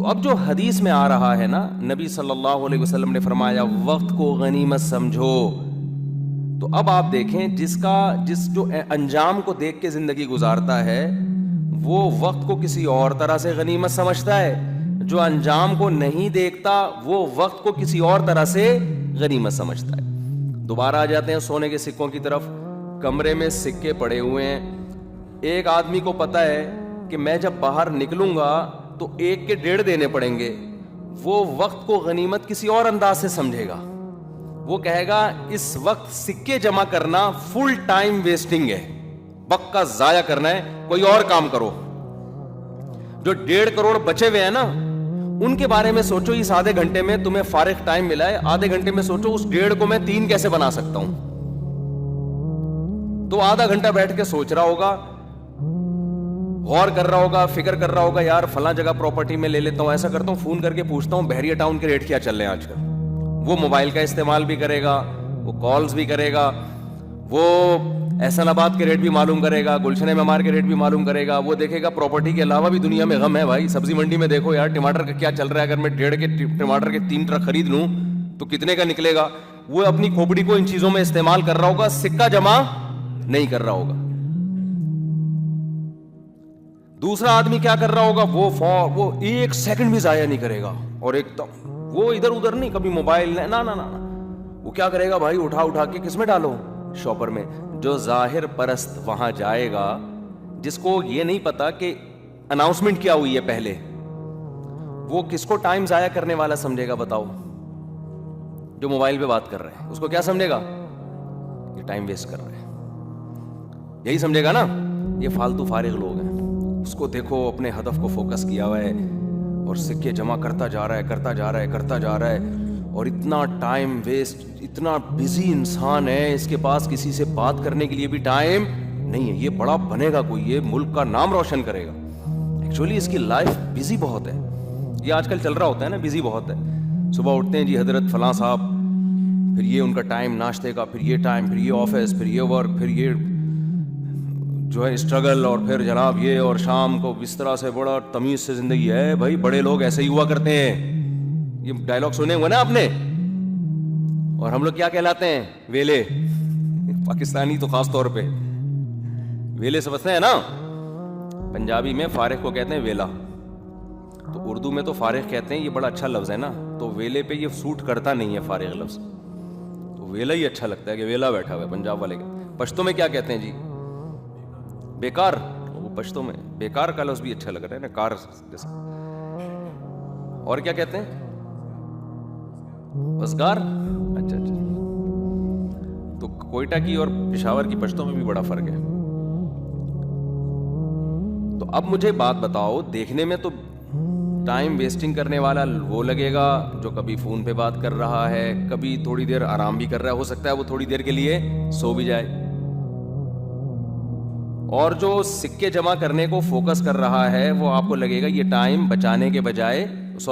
تو اب جو حدیث میں آ رہا ہے نا، نبی صلی اللہ علیہ وسلم نے فرمایا وقت کو غنیمت سمجھو، تو اب آپ دیکھیں جس جو انجام کو دیکھ کے زندگی گزارتا ہے وہ وقت کو کسی اور طرح سے غنیمت سمجھتا ہے، جو انجام کو نہیں دیکھتا وہ وقت کو کسی اور طرح سے غنیمت سمجھتا ہے۔ دوبارہ آ جاتے ہیں سونے کے سکوں کی طرف۔ کمرے میں سکے پڑے ہوئے ہیں، ایک آدمی کو پتا ہے کہ میں جب باہر نکلوں گا تو 1 کے 1.5 دینے پڑیں گے، وہ وقت کو غنیمت کسی اور انداز سے سمجھے گا، وہ کہے گا اس وقت سکے جمع کرنا فل ٹائم ویسٹنگ ہے، وقت کا ضائع کرنا ہے، کوئی اور کام کرو۔ جو 1.5 کروڑ بچے ہوئے ہیں نا ان کے بارے میں سوچو، اس آدھے گھنٹے میں تمہیں فارغ ٹائم ملا ہے، آدھے گھنٹے میں سوچو اس 1.5 کو میں 3 کیسے بنا سکتا ہوں۔ تو آدھا گھنٹہ بیٹھ کے سوچ رہا ہوگا، غور کر رہا ہوگا، فکر کر رہا ہوگا، یار فلاں جگہ پراپرٹی میں لے لیتا ہوں، ایسا کرتا ہوں، فون کر کے پوچھتا ہوں بحریہ ٹاؤن کے ریٹ کیا چل رہے ہیں آج کل۔ وہ موبائل کا استعمال بھی کرے گا، وہ کالز بھی کرے گا، وہ احسن آباد کے ریٹ بھی معلوم کرے گا، گلشن معمار کے ریٹ بھی معلوم کرے گا، وہ دیکھے گا پراپرٹی کے علاوہ بھی دنیا میں غم ہے بھائی، سبزی منڈی میں دیکھو یار ٹماٹر کا کیا چل رہا ہے، اگر میں 1.5 کے ٹماٹر کے 3 ٹرک خرید لوں تو کتنے کا نکلے گا۔ وہ اپنی کھوپڑی کو ان چیزوں میں استعمال کر رہا ہوگا، سکہ جمع نہیں کر رہا ہوگا۔ دوسرا آدمی کیا کر رہا ہوگا، وہ 1 سیکنڈ بھی ضائع نہیں کرے گا، اور ایک دم وہ ادھر ادھر نہیں، کبھی موبائل نہ وہ کیا کرے گا بھائی، اٹھا کے کس میں ڈالو، شاپر میں۔ جو ظاہر پرست وہاں جائے گا، جس کو یہ نہیں پتا کہ اناؤنسمنٹ کیا ہوئی ہے پہلے، وہ کس کو ٹائم ضائع کرنے والا سمجھے گا بتاؤ؟ جو موبائل پہ بات کر رہے ہیں اس کو کیا سمجھے گا، یہ ٹائم ویسٹ کر رہے ہیں، یہی سمجھے گا نا۔ یہ فالتو فارغ لوگ ہیں، اس کو دیکھو اپنے ہدف کو فوکس کیا ہوا ہے اور سکے جمع کرتا جا رہا ہے، اور اتنا ٹائم ویسٹ، اتنا بزی انسان ہے، اس کے پاس کسی سے بات کرنے کے لیے بھی ٹائم نہیں ہے۔ یہ بڑا بنے گا کوئی، یہ ملک کا نام روشن کرے گا، ایکچولی اس کی لائف بزی بہت ہے۔ یہ آج کل چل رہا ہوتا ہے نا، بزی بہت ہے۔ صبح اٹھتے ہیں جی حضرت فلاں صاحب، پھر یہ ان کا ٹائم ناشتے کا، پھر یہ ٹائم، پھر یہ آفس، پھر یہ ورک، پھر یہ جو ہے اسٹرگل، اور پھر جناب یہ، اور شام کو اس طرح سے بڑا تمیز سے زندگی ہے بھائی، بڑے لوگ ایسے ہی ہوا کرتے ہیں۔ یہ ڈائلاگ سنے ہوئے نا آپ نے، اور ہم لوگ کیا کہلاتے ہیں، ویلے، پاکستانی تو خاص طور پہ ویلے سمجھتے ہیں نا۔ پنجابی میں فارغ کو کہتے ہیں ویلا، تو اردو میں تو فارغ کہتے ہیں، یہ بڑا اچھا لفظ ہے نا، تو ویلے پہ یہ سوٹ کرتا نہیں ہے فارغ لفظ، تو ویلا ہی اچھا لگتا ہے کہ ویلا بیٹھا ہوا ہے پنجاب والے کے۔ پشتوں میں کیا کہتے ہیں جی، بیکار، وہ پشتوں میں بیکار کا لفظ بھی اچھا لگ رہا ہے نا، کار جیسا۔ اور کیا کہتے ہیں، وزگار، اچھا، تو کوئٹہ کی اور پشاور کی پشتوں میں بھی بڑا فرق ہے۔ تو اب مجھے بات بتاؤ، دیکھنے میں تو ٹائم ویسٹنگ کرنے والا وہ لگے گا جو کبھی فون پہ بات کر رہا ہے، کبھی تھوڑی دیر آرام بھی کر رہا ہے، ہو سکتا ہے وہ تھوڑی دیر کے لیے سو بھی جائے، اور جو سکے جمع کرنے کو فوکس کر رہا ہے وہ آپ کو لگے گا یہ ٹائم بچانے کے بجائے،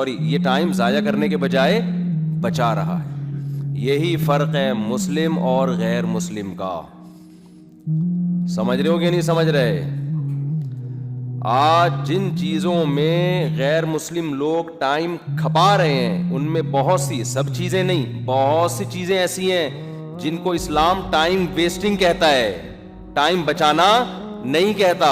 یہ ٹائم ضائع کرنے کے بجائے بچا رہا ہے۔ یہی فرق ہے مسلم اور غیر مسلم کا، سمجھ رہے ہو کہ نہیں سمجھ رہے؟ آج جن چیزوں میں غیر مسلم لوگ ٹائم کھپا رہے ہیں ان میں بہت سی، سب چیزیں نہیں، بہت سی چیزیں ایسی ہیں جن کو اسلام ٹائم ویسٹنگ کہتا ہے، ٹائم بچانا نہیں کہتا۔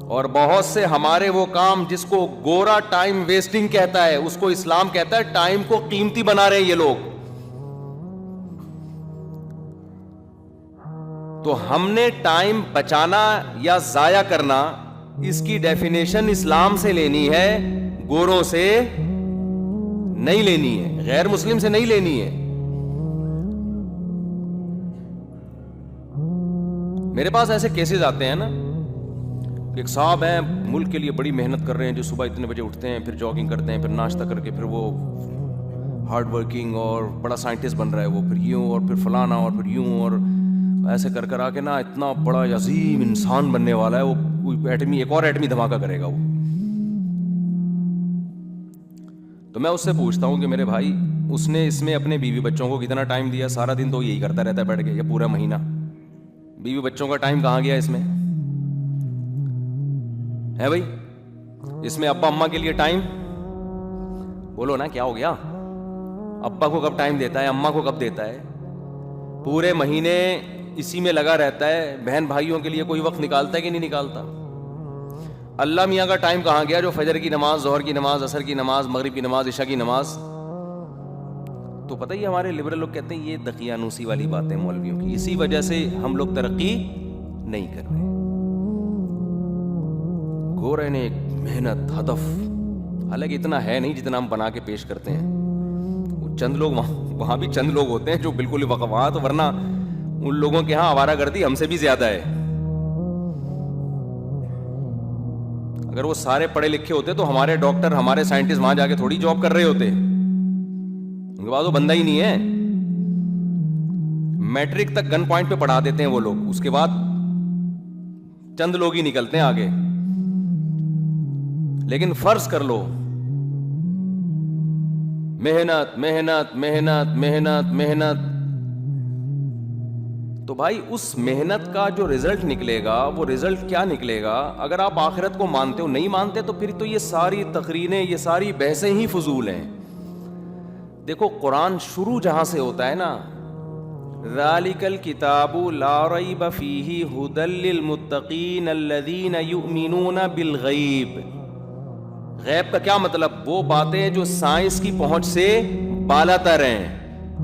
اور بہت سے ہمارے وہ کام جس کو گورا ٹائم ویسٹنگ کہتا ہے، اس کو اسلام کہتا ہے ٹائم کو قیمتی بنا رہے ہیں یہ لوگ۔ تو ہم نے ٹائم بچانا یا ضائع کرنا، اس کی ڈیفینیشن اسلام سے لینی ہے، گوروں سے نہیں لینی ہے، غیر مسلم سے نہیں لینی ہے۔ میرے پاس ایسے کیسز آتے ہیں نا، ایک صاحب ہیں ملک کے لیے بڑی محنت کر رہے ہیں، جو صبح اتنے بجے اٹھتے ہیں، پھر جاگنگ کرتے ہیں، پھر ناشتہ کر کے پھر وہ ہارڈ ورکنگ اور بڑا سائنٹسٹ بن رہا ہے وہ، پھر یوں اور پھر فلانا اور پھر یوں، اور ایسے کر کر آ کے نا اتنا بڑا عظیم انسان بننے والا ہے وہ، کوئی ایک اور ایٹمی دھماکہ کرے گا وہ۔ تو میں اس سے پوچھتا ہوں کہ میرے بھائی اس نے اس میں اپنے بیوی بچوں کو کتنا ٹائم دیا؟ سارا دن تو یہی کرتا رہتا ہے بیٹھ کے، یا پورا مہینہ؟ بیوی بچوں کا ٹائم کہاں گیا اس میں ہے بھائی؟ اس میں ابا اماں کے لیے ٹائم، بولو نا کیا ہو گیا؟ ابا کو کب ٹائم دیتا ہے، اماں کو کب دیتا ہے؟ پورے مہینے اسی میں لگا رہتا ہے، بہن بھائیوں کے لیے کوئی وقت نکالتا ہے کہ نہیں نکالتا؟ اللہ میاں کا ٹائم کہاں گیا جو فجر کی نماز، ظہر کی نماز، عصر کی نماز، مغرب کی نماز، عشاء کی نماز؟ تو پتہ ہی ہمارے لبرل لوگ کہتے ہیں یہ دقیانوسی والی باتیں مولویوں کی، اسی وجہ سے ہم لوگ ترقی نہیں کر رہے۔ گو رہے نے ایک محنت، ہدف، حالانکہ اتنا ہے نہیں جتنا ہم بنا کے پیش کرتے ہیں۔ وہ چند لوگ وہاں بھی چند لوگ ہوتے ہیں جو بالکل وقفات، ورنہ ان لوگوں کے ہاں آوارہ گردی ہم سے بھی زیادہ ہے۔ اگر وہ سارے پڑھے لکھے ہوتے تو ہمارے ڈاکٹر، ہمارے سائنٹسٹ وہاں جا کے تھوڑی جاب کر رہے ہوتے، ان کے پاس وہ بندہ ہی نہیں ہے۔ میٹرک تک گن پوائنٹ پہ پڑھا دیتے ہیں وہ لوگ، اس کے بعد چند لوگ ہی نکلتے ہیں آگے۔ لیکن فرض کر لو محنت محنت محنت محنت محنت، تو بھائی اس محنت کا جو رزلٹ نکلے گا وہ رزلٹ کیا نکلے گا؟ اگر آپ آخرت کو مانتے ہو، نہیں مانتے تو پھر تو یہ ساری تقریریں، یہ ساری بحثیں ہی فضول ہیں۔ دیکھو قرآن شروع جہاں سے ہوتا ہے نا، ذالک الکتاب لا ریب فیہ ھدی للمتقین الذین یؤمنون بالغیب۔ غیب کا کیا مطلب؟ وہ باتیں جو سائنس کی پہنچ سے بالاتر ہیں،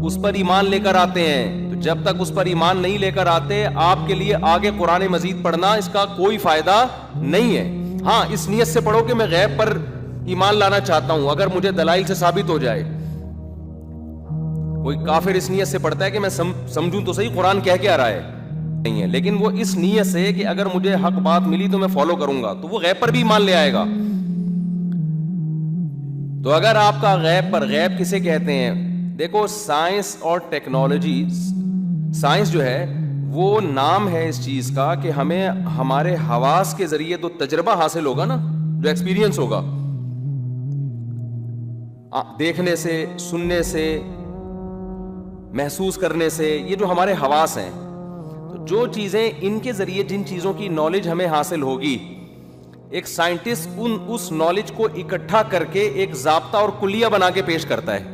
اس پر ایمان لے کر آتے ہیں۔ تو جب تک اس پر ایمان نہیں لے کر آتے، آپ کے لیے آگے قرآن مجید پڑھنا اس کا کوئی فائدہ نہیں ہے۔ ہاں اس نیت سے پڑھو کہ میں غیب پر ایمان لانا چاہتا ہوں، اگر مجھے دلائل سے ثابت ہو جائے۔ کوئی کافر اس نیت سے پڑھتا ہے کہ میں سمجھوں تو صحیح قرآن کہہ کے آ رہا ہے، نہیں ہے، لیکن وہ اس نیت سے کہ اگر مجھے حق بات ملی تو میں فالو کروں گا، تو وہ غیب پر بھی ایمان لے آئے گا۔ تو اگر آپ کا غیب پر، غیب کسے کہتے ہیں؟ دیکھو سائنس اور ٹیکنالوجی، سائنس جو ہے وہ نام ہے اس چیز کا کہ ہمیں ہمارے حواس کے ذریعے تو تجربہ حاصل ہوگا نا، جو ایکسپیرینس ہوگا، دیکھنے سے، سننے سے، محسوس کرنے سے، یہ جو ہمارے حواس ہیں، تو جو چیزیں ان کے ذریعے جن چیزوں کی نالج ہمیں حاصل ہوگی، ایک سائنٹسٹ اس نالج کو اکٹھا کر کے ایک ضابطہ اور کلیہ بنا کے پیش کرتا ہے۔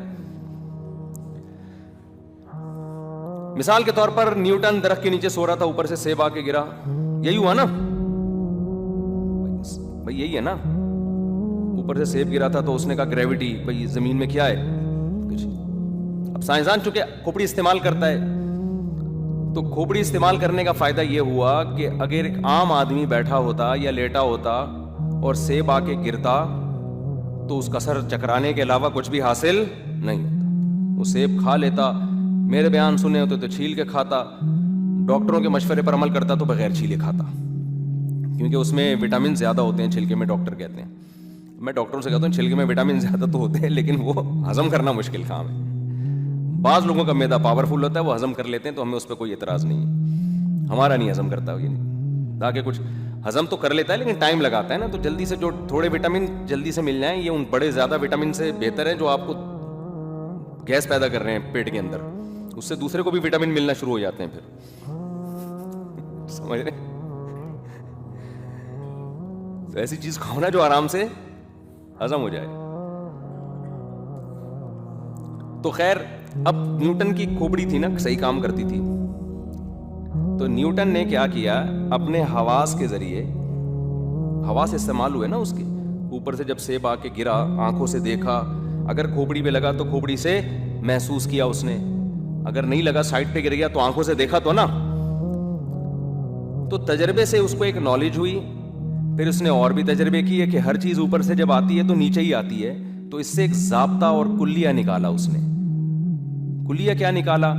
مثال کے طور پر نیوٹن درخت کے نیچے سو رہا تھا، اوپر سے سیب آ کے گرا، یہی ہوا نا بھائی، یہی ہے نا، اوپر سے سیب گرا تھا تو اس نے کہا گریوٹی، بھائی زمین میں کیا ہے کچھ۔ اب سائنسدان چونکہ کھوپڑی استعمال کرتا ہے، تو کھوپڑی استعمال کرنے کا فائدہ یہ ہوا کہ اگر ایک عام آدمی بیٹھا ہوتا یا لیٹا ہوتا اور سیب آ کے گرتا تو اس کا سر چکرانے کے علاوہ کچھ بھی حاصل نہیں ہوتا، وہ سیب کھا لیتا، میرے بیان سنے ہوتے تو چھیل کے کھاتا، ڈاکٹروں کے مشورے پر عمل کرتا تو بغیر چھیلے کھاتا، کیونکہ اس میں وٹامن زیادہ ہوتے ہیں چھلکے میں، ڈاکٹر کہتے ہیں۔ میں ڈاکٹروں سے کہتا ہوں چھلکے میں وٹامن زیادہ تو ہوتے ہیں لیکن وہ ہضم کرنا مشکل کام ہے۔ بعض لوگوں کا معدہ پاورفل ہوتا ہے، وہ ہضم کر لیتے ہیں، تو ہمیں اس پہ کوئی اعتراض نہیں ہے، ہمارا نہیں ہضم کرتا یہ نہیں، تاکہ کچھ ہضم تو کر لیتا ہے لیکن ٹائم لگاتا ہے نا، تو جلدی سے جو تھوڑے وٹامن جلدی سے مل جائیں، یہ ان بڑے زیادہ وٹامن سے بہتر ہے جو آپ کو گیس پیدا کر رہے ہیں پیٹ کے اندر، اس سے دوسرے کو بھی وٹامن ملنا شروع ہو جاتے ہیں، پھر سمجھ رہے؟ تو ایسی چیز کھاؤ نا جو آرام سے ہضم ہو جائے۔ تو خیر، اب نیوٹن کی کھوپڑی تھی نا، صحیح کام کرتی تھی، تو نیوٹن نے کیا کیا، اپنے حواس کے ذریعے، حواس استعمال ہوئے نا اس کے، اوپر سے جب سیب آ کے گرا، آنکھوں سے دیکھا، اگر کھوپڑی پہ لگا تو کھوپڑی سے محسوس کیا اس نے، اگر نہیں لگا سائڈ پہ گر گیا تو آنکھوں سے دیکھا تو نا، تو تجربے سے اس کو ایک نالج ہوئی۔ پھر اس نے اور بھی تجربے کیے کہ ہر چیز اوپر سے جب آتی ہے تو نیچے ہی آتی ہے، تو اس سے ایک ضابطہ اور کلیہ نکالا اس نے۔ کلیہ کیا نکالا؟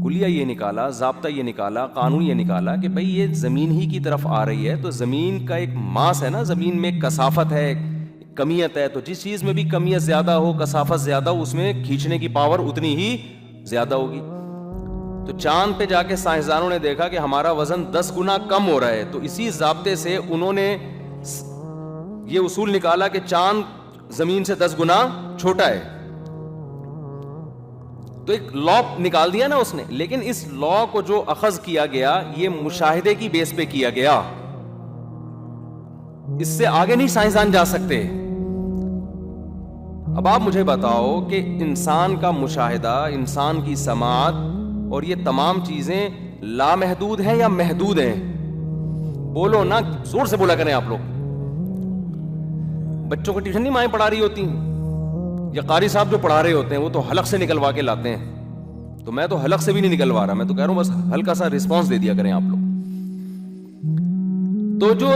کلیہ یہ نکالا، ضابطہ یہ نکالا، قانون یہ نکالا کہ بھئی یہ زمین ہی کی طرف آ رہی ہے، تو زمین کا ایک ماس ہے نا، زمین میں کثافت ہے، کمیت ہے، تو جس چیز میں بھی کمیت زیادہ ہو، کثافت زیادہ ہو، اس میں کھینچنے کی پاور اتنی ہی زیادہ ہوگی۔ تو چاند پہ جا کے سائنسدانوں نے دیکھا کہ ہمارا وزن 10 گنا کم ہو رہا ہے، تو اسی ضابطے سے انہوں نے یہ اصول نکالا کہ چاند زمین سے 10 گنا چھوٹا ہے، تو ایک لا نکال دیا نا اس نے۔ لیکن اس لا کو جو اخذ کیا گیا، یہ مشاہدے کی بیس پہ کیا گیا، اس سے آگے نہیں سائنسدان جا سکتے. اب آپ مجھے بتاؤ کہ انسان کا مشاہدہ, انسان کی سماعت اور یہ تمام چیزیں لامحدود ہیں یا محدود ہیں؟ بولو نا, زور سے بولا کریں آپ لوگ. بچوں کو ٹیوشن نہیں مائیں پڑھا رہی ہوتی, یا قاری صاحب جو پڑھا رہے ہوتے ہیں وہ تو حلق سے نکلوا کے لاتے ہیں, تو میں تو حلق سے بھی نہیں نکلوا رہا, میں تو کہہ رہا ہوں بس ہلکا سا رسپانس دے دیا کریں آپ لوگ. تو جو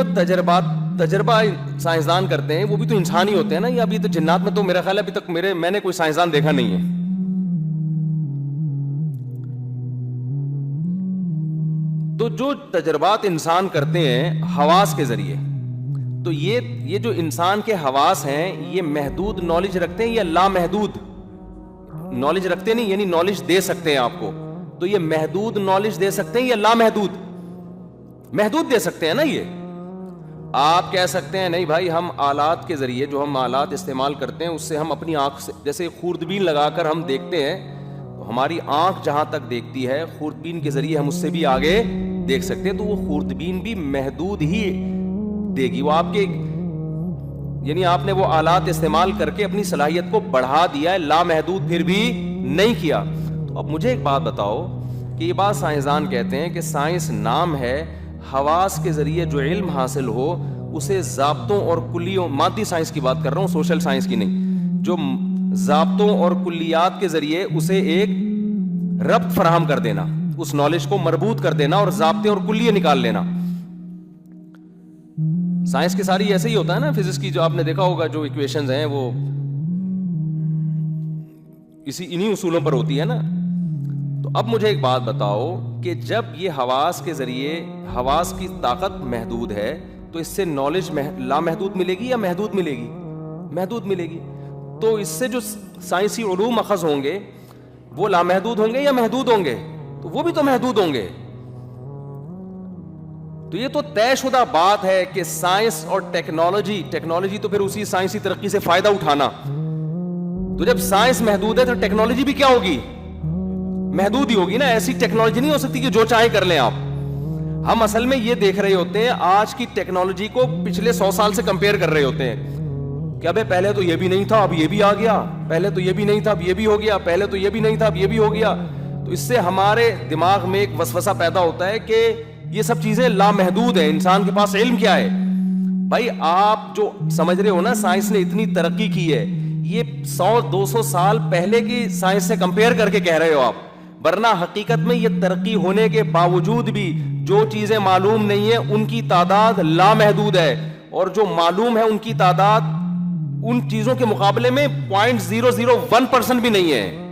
تجربہ سائنسدان کرتے ہیں وہ بھی تو انسان ہی ہوتے ہیں نا, یا ابھی تو جنات میں تو میرا خیال ہے ابھی تک میں نے کوئی سائنسدان دیکھا نہیں ہے. تو جو تجربات انسان کرتے ہیں حواس کے ذریعے, تو یہ جو انسان کے حواس ہیں یہ محدود نالج رکھتے ہیں یا لامحدود نالج رکھتے نہیں, یعنی نالج دے سکتے ہیں آپ کو, تو یہ محدود نالج دے سکتے ہیں یا لامحدود؟ محدود دے سکتے ہیں نا. یہ آپ کہہ سکتے ہیں نہیں بھائی ہم آلات کے ذریعے, جو ہم آلات استعمال کرتے ہیں اس سے ہم اپنی آنکھ سے, جیسے خوردبین لگا کر ہم دیکھتے ہیں, تو ہماری آنکھ جہاں تک دیکھتی ہے خوردبین کے ذریعے ہم اس سے بھی آگے دیکھ سکتے ہیں, تو وہ خوردبین بھی محدود ہی دے گی. وہ آپ کے, یعنی آپ نے وہ آلات استعمال کر کے اپنی صلاحیت کو بڑھا دیا ہے, لامحدود پھر بھی نہیں کیا. تو اب مجھے ایک بات بتاؤ کہ یہ بات سائنسدان کہتے ہیں کہ سائنس نام ہے, حواس کے ذریعے جو علم حاصل ہو اسے ضابطوں اور کلیوں, مادی سائنس کی بات کر رہا ہوں, سوشل سائنس کی نہیں, جو ضابطوں اور کلیات کے ذریعے اسے ایک ربط فراہم کر دینا, اس نالج کو مربوط کر دینا اور ضابطے اور کلیے نکال لینا. سائنس کی ساری ایسے ہی ہوتا ہے نا, فزکس کی جو آپ نے دیکھا ہوگا جو ایکویشنز ہیں وہ انہی اصولوں پر ہوتی ہے نا. تو اب مجھے ایک بات بتاؤ کہ جب یہ حواس کے ذریعے, حواس کی طاقت محدود ہے, تو اس سے نالج لامحدود ملے گی یا محدود ملے گی؟ محدود ملے گی. تو اس سے جو سائنسی علوم اخذ ہوں گے وہ لامحدود ہوں گے یا محدود ہوں گے؟ تو وہ بھی تو محدود ہوں گے. تو یہ تو طے شدہ بات ہے کہ سائنس اور ٹیکنالوجی تو پھر اسی سائنسی ترقی سے فائدہ اٹھانا. تو جب سائنس محدود ہے تو ٹیکنالوجی بھی کیا ہوگی؟ محدود ہی ہوگی نا. ایسی ٹیکنالوجی نہیں ہو سکتی کہ جو چاہے کر لیں آپ. ہم اصل میں یہ دیکھ رہے ہوتے ہیں آج کی ٹیکنالوجی کو پچھلے 100 سال سے کمپیئر کر رہے ہوتے ہیں کہ ابے پہلے تو یہ بھی نہیں تھا اب یہ بھی آ گیا, پہلے تو یہ بھی نہیں تھا اب یہ بھی ہو گیا, پہلے تو یہ بھی نہیں تھا اب یہ بھی ہو گیا. تو اس سے ہمارے دماغ میں ایک وسوسہ پیدا ہوتا ہے کہ یہ سب چیزیں لامحدود ہیں, انسان کے پاس علم کیا ہے؟ بھائی آپ جو سمجھ رہے ہو نا سائنس نے اتنی ترقی کی ہے, یہ 100-200 سال پہلے کی سائنس سے کمپیئر کر کے کہہ رہے ہو آپ, ورنہ حقیقت میں یہ ترقی ہونے کے باوجود بھی جو چیزیں معلوم نہیں ہیں ان کی تعداد لامحدود ہے, اور جو معلوم ہے ان کی تعداد ان چیزوں کے مقابلے میں 0.001% بھی نہیں ہے.